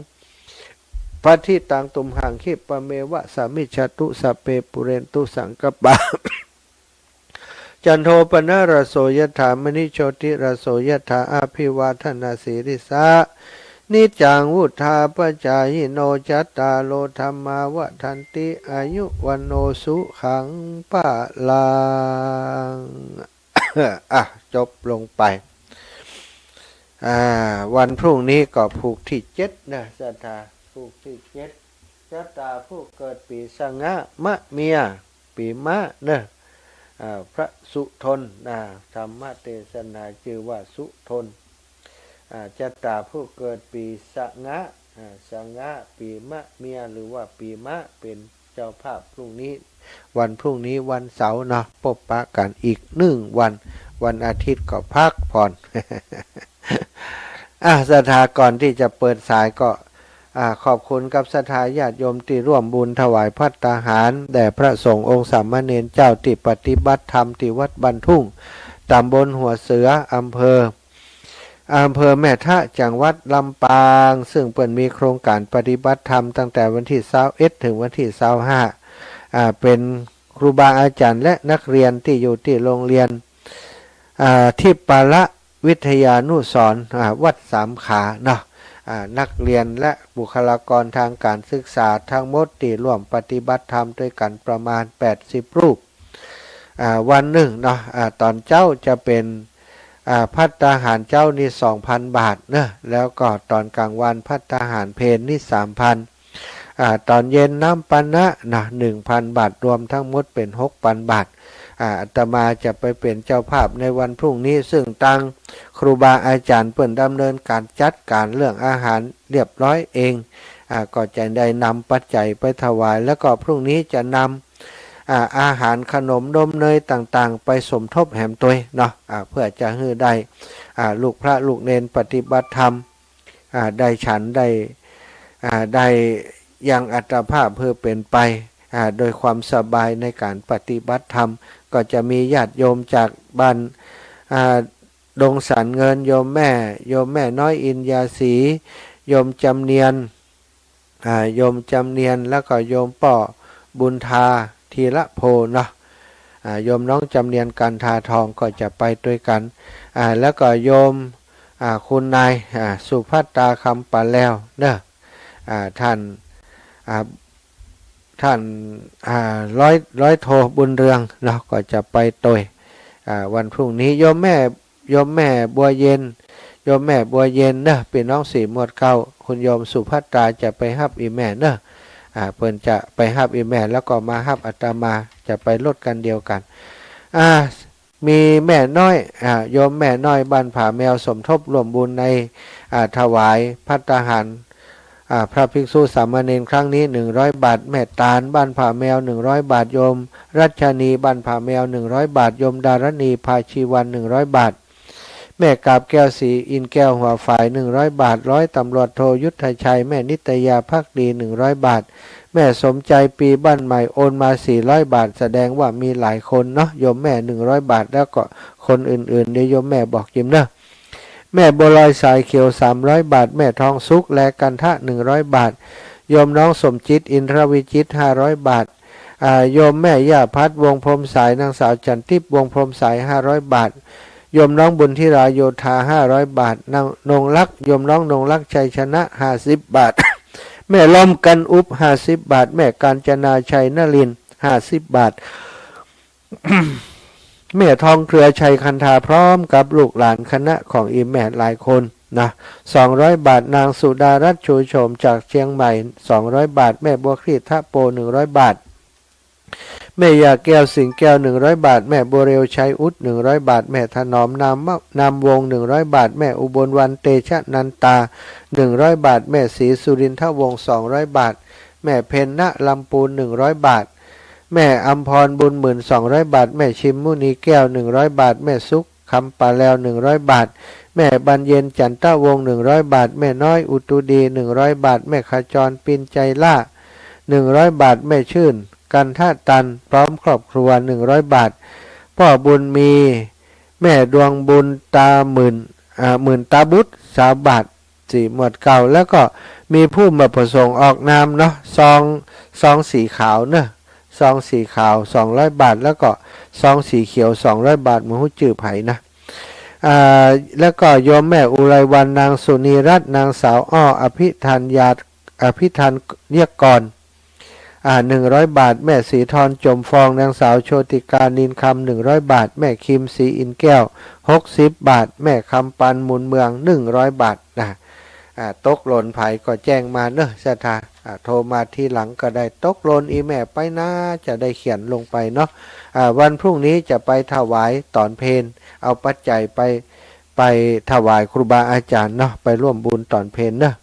ปัฏฐิตังตุมหังคิปะเมวะสามิจฉตุสัพเพปุเรนตุสังกปะจันโทปนะระโสยถามณิโชติระโสยถาอาภิวาทนาสีริสานิจังวุธาปจายโนจัตตาโลธรรมาวะทันติอายุวันโนสุขังปะลัง จบลงไปวันพรุ่งนี้ก็ผูกที่7นะศรัทธาผูกที่7ชะตาผู้เกิดปีสงะมะเมียปีมะเนอะพระสุทนธรรมเทศนาชื่อว่าสุทนชะตาผู้เกิดปีสงะปีมะเมียหรือว่าปีมะเป็นเจ้าภาพพรุ่งนี้วันพรุ่งนี้วันเสาร์เนาะพบปะกันอีกวันอาทิตย์ก็พักผ่อนศรัทธาก่อนที่จะเปิดสายก็ขอบคุณกับศรัทธาญาติโยมที่ร่วมบุญถวายภัตตาหารแด่พระสงฆ์องค์สามเณรเจ้าที่ปฏิบัติธรรมที่วัดบันทุ่งตำบลหัวเสืออำเภอแม่ทะจังหวัดลำปางซึ่งเปิดมีโครงการปฏิบัติธรรมตั้งแต่วันที่21ถึงวันที่25เป็นครูบาอาจารย์และนักเรียนที่อยู่ที่โรงเรียนที่ปาละวิทยานุสรณ์วัดสามขาเนาะนักเรียนและบุคลากรทางการศึกษาทั้งหมดที่ร่วมปฏิบัติธรรมด้วยกันประมาณ80รูปวันหนึ่งเนาะตอนเจ้าจะเป็นภัตตาหารเจ้านี่ 2,000 บาทเนอะแล้วก็ตอนกลางวันภัตตาหารเพลนี่ 3,000ตอนเย็นน้ำปันนะ1,000 บาทรวมทั้งหมดเป็น 6,000 บาทอาตมาจะไปเป็นเจ้าภาพในวันพรุ่งนี้ซึ่งตั้งครูบาอาจารย์เปิ่นดำเนินการจัดการเรื่องอาหารเรียบร้อยเองก็จะได้นำปัจจัยไปถวายแล้วก็พรุ่งนี้จะนำอาหารขนมนมเนยต่างๆไปสมทบแหมตัวเนาะเพื่อจะให้ได้ลูกพระลูกเนนปฏิบัติธรรมได้ฉันได้ยังอัตภาพเพื่อเป็นไปโดยความสบายในการปฏิบัติธรรมก็จะมีญาติโยมจากบ้านดงสันเงินโยมแม่น้อยอินยาศรีโยมจำเนียนแล้วก็โยมป่อบุญทาทีละโพเนาะโยมน้องจำเนียนกันทาทองก็จะไปด้วยกันแล้วก็โยมคุณนายสุภัตตาคำปะแล้วเนอะท่านร้อยโทบุญเรืองเนาะก็จะไปโดยวันพรุ่งนี้โยมแม่บัวเย็นเนอะเป็นน้องสีหมวดเก้าคุณโยมสุภัตตาจะไปฮับอีแม่เนอะ เพิ่นจะไปฮับอีแม่แล้วก็มาฮับอาตมาจะไปลดกันเดียวกันมีแม่น้อยโยมแม่น้อยบ้านผาแมวสมทบรวมบุญในถวายภัตตาหารพระภิกษุสามเณรครั้งนี้100 บาทแม่ตาลบ้านผาแมว100 บาทโยมรัชนีบ้านผาแมว100 บาทโยมดารณีภาชีวัน100 บาทแม่กาบแก้วสีอินแก้วหัวฝ่าย100 บาทร้อยตำรวจโทยุทธชัยแม่นิตยาภักดี100 บาทแม่สมใจปีบ้านใหม่โอนมา400 บาทแสดงว่ามีหลายคนเนาะโยมแม่100 บาทแล้วก็คนอื่นๆเดี๋ยวโยมแม่บอกจิมเนาะแม่บัวลอยสายเขียว300 บาทแม่ทองสุกและกันทะ100 บาทโยมน้องสมจิตอินทรวิจิต500 บาทโยมแม่ย่าพัดวงพรมสายนางสาวจันทิพย์วงพรมสาย500 บาทโยมน้องบุญธิราโยธา500 บาทนงลักษ์โยมน้องนงลักษ์ชัยชนะ50 บาท แม่ล้อมกันอุบ50 บาทแม่กาญจนาชัยนลิน50 บาท แม่ทองเครือชัยคันธาพร้อมกับลูกหลานคณะของอีแม่หลายคนนะ200 บาทนางสุดารัตน์ชูโฉมจากเชียงใหม่200 บาทแม่บัวครีทะโป100 บาทแม่ยาแก้วสิงแก้ว100 บาทแม่บัวเร็วชัยอุด100 บาทแม่ถนอมนามวง100 บาทแม่อุบลวันเตชะนันตา100 บาทแม่ศรีสุรินทวงศ์200 บาทแม่เพญณลำปูน100 บาทแม่อัมพรบุญหมื่น200 บาทแม่ชิมมุนีแก้ว100 บาทแม่สุขคำปาแล้ว100 บาทแม่บรรเย็นจันทวงศ์100 บาทแม่น้อยอุตุดี100 บาทแม่ขจรปินใจล่า100 บาทแม่ชื่นกันท่าตันพร้อมครอบครัว100 บาทพ่อบุญมีแม่ดวงบุญตาหมื่นตาบุตร3 บาท4 หมวดเก่าแล้วก็มีผู้มาประสงค์ออกนามเนาะซองสีขาวเนาะซองสีขาว200 บาทแล้วก็ซองสีเขียว200 บาทมือหูจื่อไผ่นะแล้วก็โยมแม่อุไรวันนางสุนีรัตน์นางสาวอ้ออภิธัญเรียกก่อน100 บาทแม่สีทรจมฟองนางสาวโชติกานินคำ100 บาทแม่คิมสีอินแก้ว60 บาทแม่คำปันมุนเมือง100 บาทนะตกหล่นไผ่ก็แจ้งมาเนอะศรัทธาโทรมาทีหลังก็ได้ตกหล่นอีแม่ไปนะจะได้เขียนลงไปเนาะวันพรุ่งนี้จะไปถวายตอนเพลเอาปัจจัยไปถวายครูบาอาจารย์เนาะไปร่วมบุญตอนเพลเนอะ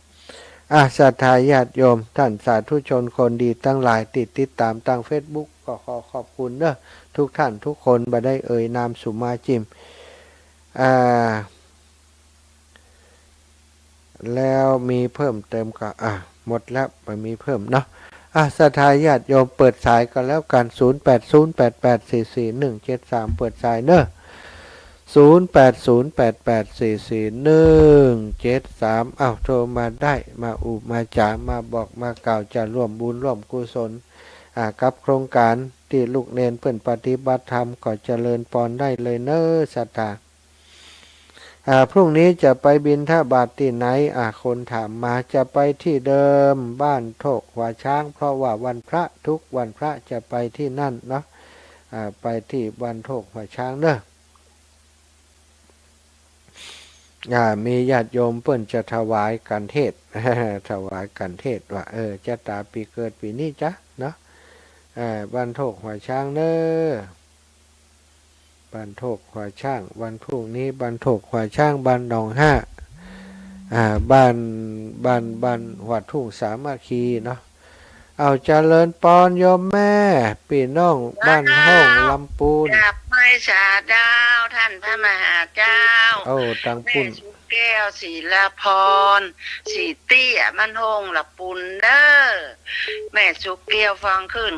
ศรัทธาญาติโยมท่านสาธุชนคนดีตั้งหลายติดตามทาง Facebook ก็ขอขอบคุณเนอะทุกท่านทุกคนบ่ได้เอ่ยนามสุมาจิมแล้วมีเพิ่มเติมก็หมดแล้วไม่มีเพิ่มเนาะศรัทธาญาติโยมเปิดสายกันแล้วกัน0808844173เปิดสายเนอะ0808844173โทรมาได้มามาจ๋ามาบอกมากล่าวจะร่วมบุญร่วมกุศลกับโครงการที่ลูกเนนเพื่อนปฏิบัติธรรมก็เจริญพรได้เลยเนอะศรัทธาพรุ่งนี้จะไปบิณฑบาตที่ไหนคนถามมาจะไปที่เดิมบ้านโถกหัวช้างเพราะว่าวันพระทุกวันพระจะไปที่นั่นเนาะไปที่บ้านโถกหัวช้างเนอะมีญาติโยมเปิ้นจะถวายกันเทศ ถวายกันเทศว่าจะตาปีเกิดปีนี้จ้ะเนาะบ้านโถกหัวช้างเนอะบ้านโถกหัวช้างวันพรุ่งนี้บ้านโถกหัวช้างบ้านหนองห้าบ้านหัวทุ่งสามัคคีเนาะเอาเจริญปอนโยมแม่พี่น้องบ้านห้องลำปูนกับไม่สาดาวท่านพระมหาเจ้าตังปุ่นแม่สุแก้วศรีละพรสีเตี้ยมันหงละปุนเด้อแม่สุแก้วฟังขึ้น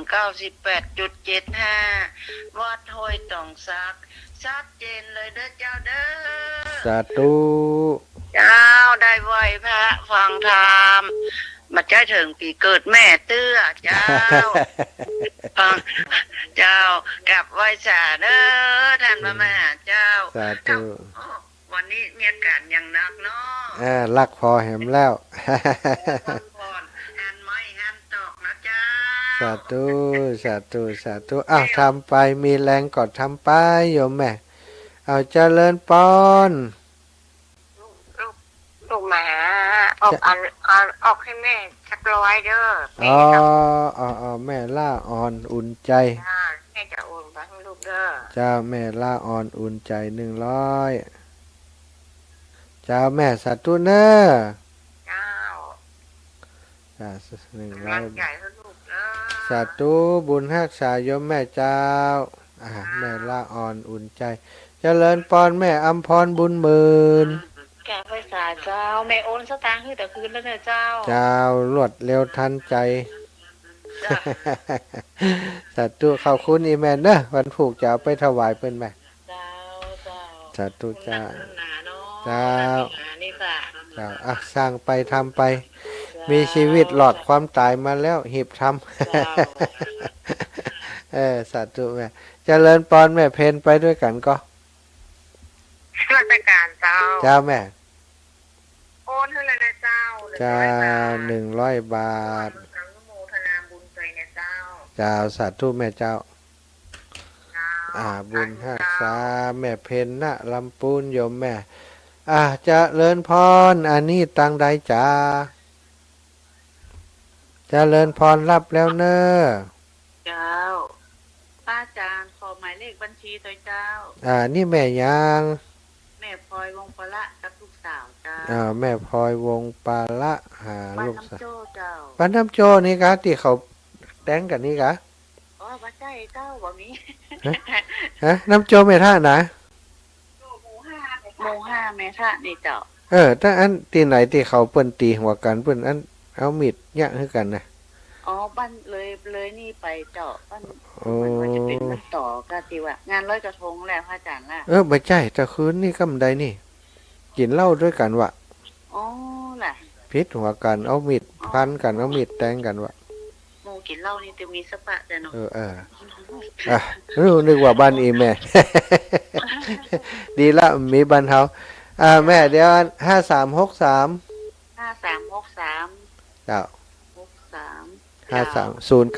98.75 วัดห้วยตองซักชัดเจนเลยเด้อเจ้าเด้อสาธุเจ้าได้ไหวพระฟังธรรมมาใช้ถึงปีเกิดแม่เตื้อเจ้าเจ้ากับไหวสาเด้อท่านพระมหาเจ้าสาธุวันนี้มีอากาศอย่างนักเนาะลักพอแหมแล้วหันไม้หันตอกนะเจ้าสาธุทำไปมีแรงก็ทำไปโยมแม่เจริญปอนลูกหมาอ อกออกให้แม่สัก100เด้อแม่ อ๋อ จะ แม่ล่าอ่อนอุ่นใจ แม่จะโอนไปให้ลูกเด้อ เจ้าแม่ล่าอ่อนอุ่นใจ100เจ้าแม่สัตว์ตุเนอร์ เจ้า จ้า ร่างใหญ่ให้ลูกเด้อ สัตว์ตุบุญฮักษายมแม่เจ้าแม่ล่าอ่อนอุ่นใจ เจริญปอนแม่อำพรบุญหมื่น แกไฟสาเจ้าแม่โอนสตางค์ให้แต่คืนแล้วเนอะเจ้า เจ้ารวดเร็วทันใจ จ้า สัตว์ตุเข้าคุณอีแม่เนอะวันผูกจะเอาไปถวายเพิ่นแม่ เจ้าเจ้า สัตว์ตุเจ้า คุณหนาเนาะ เจ้า หนานี่จ้ะ เจ้าสร้างไปทำไป มีชีวิตหลอดความตายมาแล้วหีบทำ สัตว์ตุแม่เจริญปอนแม่เพนไปด้วยกันก็ ราชการเจ้า เจ้าแม่ โอนให้เลยนะเจ้า เจ้า100 บาท อนุโมทนาบุญใจนะเจ้า เจ้าสาธุแม่เจ้า เจ้า บุญฮักษาแม่เพนนะลำปูนโยมแม่เจะเลิญพรอันนี้ตังใดจ้าเจะเลิญพรรับแล้วเนอะ เจ้าป้าจานขอหมายเลขบัญชีตัวเจ้า นี่แม่ยัง แม่พลอยวงปละกับลูกสาวเจ้า แม่พลอยวงปาละบ้าน ลูกสาว น้ำโจ้เจ้า บ้านน้ำโจนี่กะที่เขาแต่งกันนี่กะ อ๋อบ้านใจเจ้าบ่มี น้ำโจไม่ท่านะ หมู่ห้าแม่ท่านี่เจ้า ถ้าอันที่ไหนที่เขาเปิ้นตีหัวกันเปิ้นอันเอามีดยะให้กันนะ อ๋อบ้านเลยนี่ไปเจ้าบ้าน โอ้ มันว่าจะเป็นบ้านต่อก็ติว่างานลอยกระทงแล้วพระอาจารย์ล่ะ บ่ใช่แต่คืนนี่กำใดนี่ กินเหล้าด้วยกันวะ อ๋อล่ะ พิษหัวกันเอามีดพันกันเอามีดแทงกันวะ หมู่กินเหล้านี่จะมีสปะแต่เนาะ นึกว่าบ้านอีแม่ ดีละมีบ้านเฮาแม่เดี๋ยว5363 5363เจ้า 63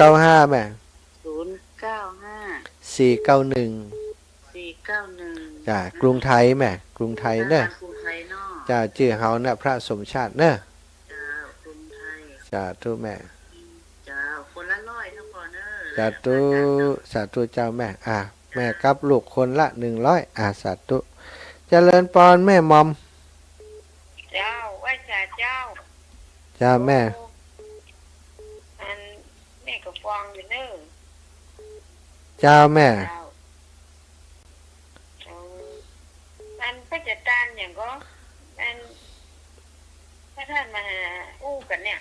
095แม่095 491 491 จ้ากรุงไทยแม่กรุงไทยเนอะ กรุงไทยเนาะ จ้าชื่อเฮาน่ะพระสมชาติเนอะ เจ้ากรุงไทย จ้าทุแม่ เจ้าคนละ100ทั้งก่อนเด้อ สาธุเจ้าแม่แม่กับลูกคนละ100สาธุเจริญปอนแม่มอม เจ้าไหว้จ่าเจ้า จ้าแม่ อันแม่ก็ฟังอยู่เด้อ เจ้าแม่ เจ้าอันพระจัดการอย่างก็อันพระท่านมาหาอู้กันเนี่ย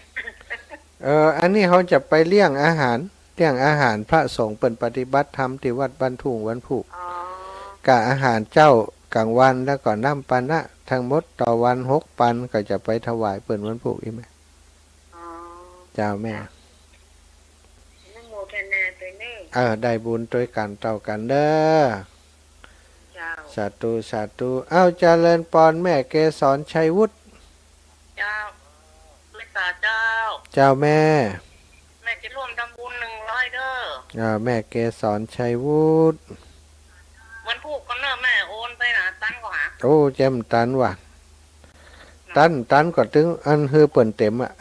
อันนี้เขาจะไปเลี้ยงอาหารพระสงฆ์เปิ่นปฏิบัติธรรมที่วัดบ้านทุ่งวันผูก อ๋อ กะอาหารเจ้ากลางวันแล้วก็น้ำปานะทั้งหมดต่อวัน6 ปันก็จะไปถวายเปิ่นวันผูกอีกไหม อ๋อ เจ้าแม่ นโมทนาตัวเด้อ ได้บุญด้วยกันเต่ากันเด้อ เจ้า สาธุเจริญปอนแม่เกศรชัยวุฒิ เจ้าพระสาเจ้า เจ้าแม่ แม่จะร่วมทำบุญ100เด้อ แม่เกศรชัยวุฒิ มันพูกกันเนอะแม่โอนไปนะตั้งก็หา โอ้เจมตันว่ะตันก็ถึงอันฮือเปิ่นเต็มอ่ะ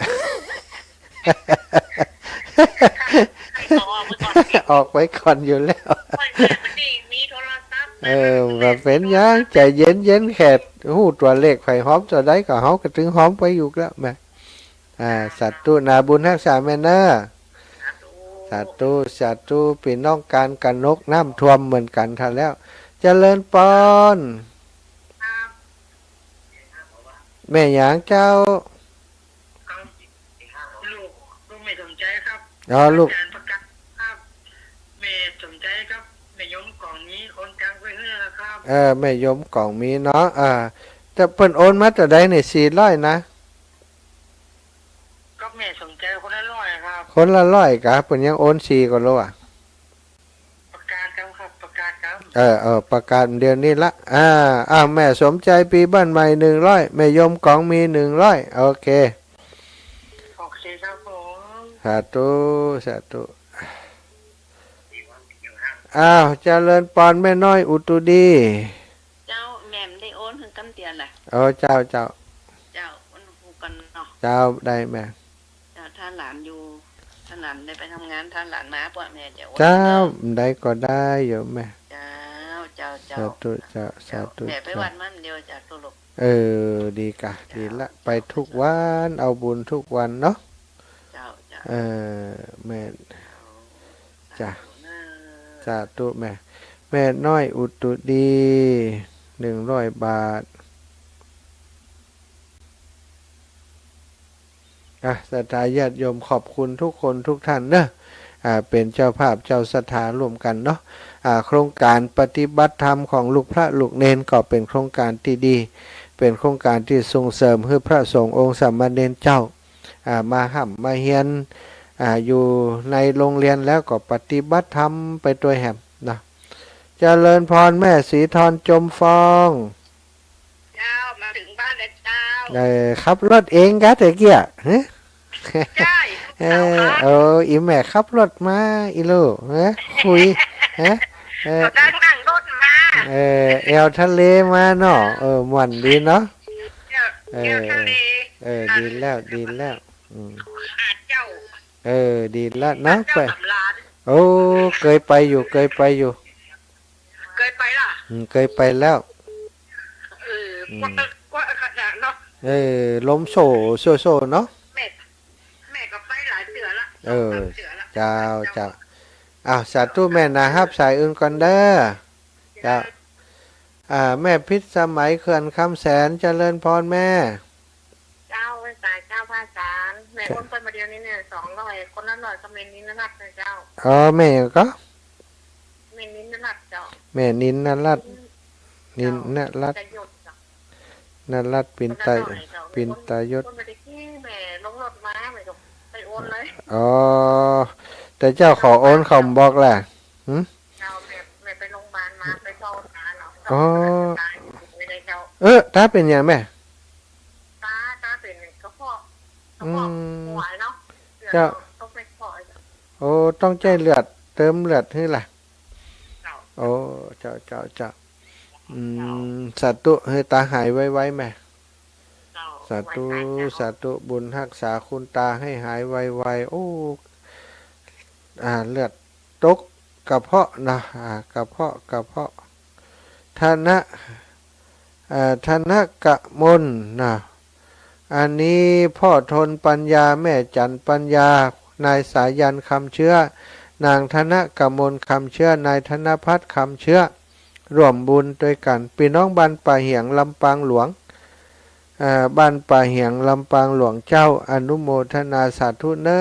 ต่อไปก่อน ออกไว้ก่อนอยู่แล้ว ไม่แม่มันนี่มีโทรศัพท์ ว่าเป็นหยังใจเย็นแขดหูตัวเลขไข่หอมตัวใดก็เฮาก็ถึงหอมไปอยู่แล้วแม่สัตว์ตุนาบุญรักษาแม่เนอสัตว์ตุพี่น้องการกันนกน้ำท่วมเหมือนกันท่านแล้วเจริญปอนแม่หยางเจ้า ลูกไม่สนใจครับ ลูก การประกาศครับแม่สนใจครับแม่ยมกล่องนี้คนกลางไปเรื่อยครับ แม่ยมกล่องมีเนาะแต่เพิ่นโอนมาแต่ใดนี่400นะ ก็แม่สนใจคนละ100ครับ คนละ100กะเพิ่นยังโอน4ก็โลอ่ะ ประกาศครับประกาศครับ ประกาศเดี๋ยวนี้ละแม่สมใจปีบ้านใหม่100แม่ยมกล่องมี100โอเค โอเคครับผม สาธุเจริญปอนแม่น้อยอุตุดี เจ้าแม่ได้โอนถึงกำเตียนแหละ เจ้า เจ้าคนหูกัน เนาะ เจ้าได้แม่ เจ้าท่านหลานอยู่ท่านหลานได้ไปทำงานท่านหลานมาป่ะแม่เดี๋ยว เจ้าได้ก็ได้อยู่แม่ เจ้าเจ้า สาธุเจ้าสาธุ แม่ไป เจ้า วัดมันเดียวจากตัวลูก ดีกะดีละไปทุกวันเอาบุญทุกวันเนาะ เจ้าเจ้า แม่จ้ะ เออ สาธุแม่แม่น้อยอุตุดี100 บาทศรัทธาญาติโยมขอบคุณทุกคนทุกท่านเนอะเป็นเจ้าภาพเจ้าศรัทธาร่วมกันเนาะโครงการปฏิบัติธรรมของลูกพระลูกเนนก็เป็นโครงการที่ดี เป็นโครงการที่ส่งเสริมให้พระสงฆ์องค์สามเณรเจ้ามาห่ำมาเฮียนอยู่ในโรงเรียนแล้วก็ปฏิบัติธรรมไปตัวแหมนะเจริญพรแม่ศรีธรจมฟอง เจ้ามาถึงบ้านแล้วเจ้า ขับรถเองกะแต่เกี้ยฮะ ใช่ลูกสาวครับ อีแม่ขับรถมาอีลูกคุยฮะ เราได้นั่งรถมา แอวทะเลมาเนาะม่วนดีเนาะ เที่ยวทะเล ดีแล้วดีแล้วหาดเจ้า ดีแล้วเนาะไป เจ้าสำราญ โอ้เคยไปอยู่ เคยไปล่ะ เคยไปแล้ว ว่าขนาดเนาะ ล้มโโซเนาะ แม่ก็ไปหลายเสือละ เสือละ เจ้าสาธุแม่นะครับสายอื่นก่อนเด้อเจ้าแม่พิษสมัยเขื่อนคำแสนเจริญพรแม่ เจ้าไปสายเจ้าภาษาแม่อ้นไปมาเดียวนี้เนี่ย200คนละ100ก็เมนนินนรัตนะเจ้าแม่ก็ เมนนินนรัตเจ้า แม่นินนรัตน์นินนรัตน์ จะหยุดจ้ะ นรัตน์ปินตายศ คนมาได้ที่แม่ลงรถมาแม่ก็ไปโอนเลย แต่เจ้าขอโอนเขาบอกแหละ เจ้าแม่ไปโรงพยาบาลมาไปเข้าหาเนาะ ตายไม่ได้เจ้า ถ้าเป็นอย่างแม่ ตาเป็นกระเพาะหัวเนาะต้องไปขอ ต้องใจเลือดเติมเลือดให้ล่ะ เจ้า เจ้าสาธุให้ตาหายไวๆแม่สาธุบุญรักษาคุณตาให้หายไวๆเลือดตกกระเพาะนะกระเพาะธนะกะมนนะอันนี้พ่อทนปัญญาแม่จันปัญญานายสายันคำเชื้อนางธนะกะมนคำเชื้อนายธนพัฒน์คำเชื้อร่วมบุญด้วยกันพี่น้องบ้านป่าเหียงลำปางหลวงบ้านป่าเหียงลำปางหลวงเจ้าอนุโมทนาสาธุเนอ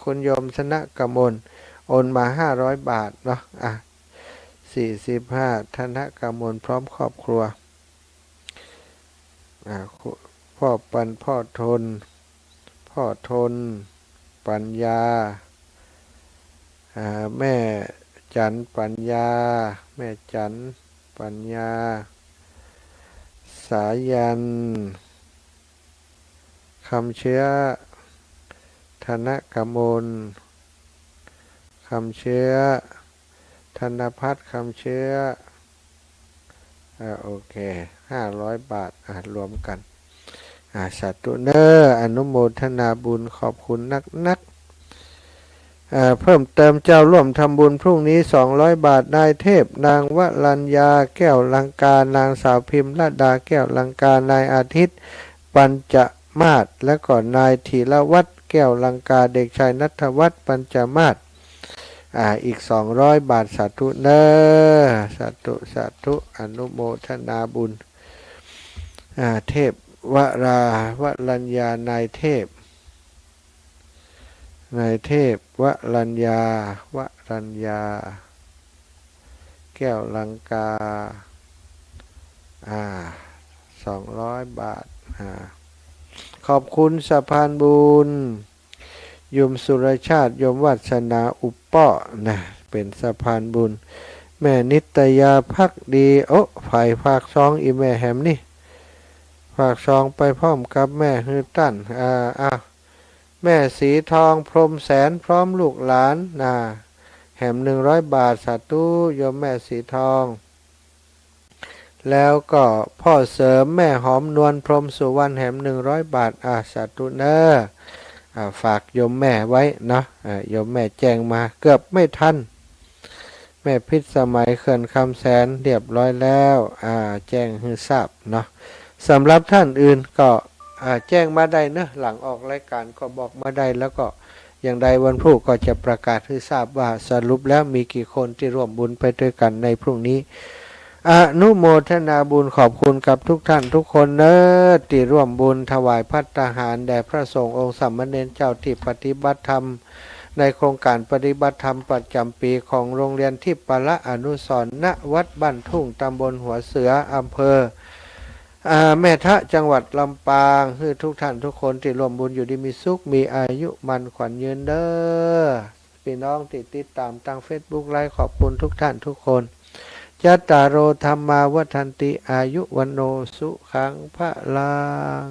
คุณโยมธนะกะมนโอนมา500 บาทเนาะ45ธนะกะมนพร้อมครอบครัวพ่อปันพ่อทนปัญญาแม่จันปัญญาแม่จันปัญญาสายันคำเชื้อธนกมลคำเชื้อธนพัฒน์คำเชื้อโอเค500 บาทรวมกันสาธุเนออนุโมทนาบุญขอบคุณนักเพิ่มเติมเจ้าร่วมทำบุญพรุ่งนี้200 บาทนายเทพนางวรัญญาแก้วลังการนางสาวพิมพ์ละดาแก้วลังการนายอาทิตย์ปัญจมาศและก็นายธีรวัฒน์แก้วลังกาเด็กชายณัฐวัฒน์ปัญจมาศอีก200 บาทสาธุเนอสาธุอนุโมทนาบุญเทพวรัญญานายเทพวรัญญาแก้วลังกา200 บาทขอบคุณสะพานบุญยมสุรชาติยมวัฒนาอุปเปาะนะเป็นสะพานบุญแม่นิตยาพักดีฝ่ายภาคซองอีแม่แหมนี่ฝากซองไปพร้อมกับแม่ฮือตั้นแม่สีทองพรมแสนพร้อมลูกหลานแหม100 บาทสาธุโยมแม่สีทอง แล้วก็พ่อเสริมแม่หอมนวลพรหมสุวรรณแหม100 บาทสาธุเนอฝากโยมแม่ไว้เนาะโยมแม่แจ้งมาเกือบไม่ทันแม่พิษสมัยเขื่อนคำแสนเรียบร้อยแล้วแจ้งให้ทราบเนาะสำหรับท่านอื่นก็แจ้งมาได้เนอะหลังออกรายการก็บอกมาได้แล้วก็อย่างใดวันพรุ่งก็จะประกาศให้ทราบว่าสรุปแล้วมีกี่คนที่ร่วมบุญไปด้วยกันในพรุ่งนี้อนุโมทนาบุญขอบคุณกับทุกท่านทุกคนเนอะที่ร่วมบุญถวายภัตตาหารแด่พระสงฆ์องค์สามเณรเจ้าที่ปฏิบัติธรรมในโครงการปฏิบัติธรรมประจำปีของโรงเรียนทิพละอนุสรณ์ณวัดบ้านทุ่งตำบลหัวเสืออำเภอแม่ทะจังหวัดลำปางคือทุกท่านทุกคนที่ร่วมบุญอยู่ดีมีสุขมีอายุมันขวัญยืนเด้อพี่น้องติดตามทาง Facebook ไลฟ์ขอบคุณทุกท่านทุกคนจัตตารโอธรรมาวัฏันติอายุวันโนสุขังพระลัง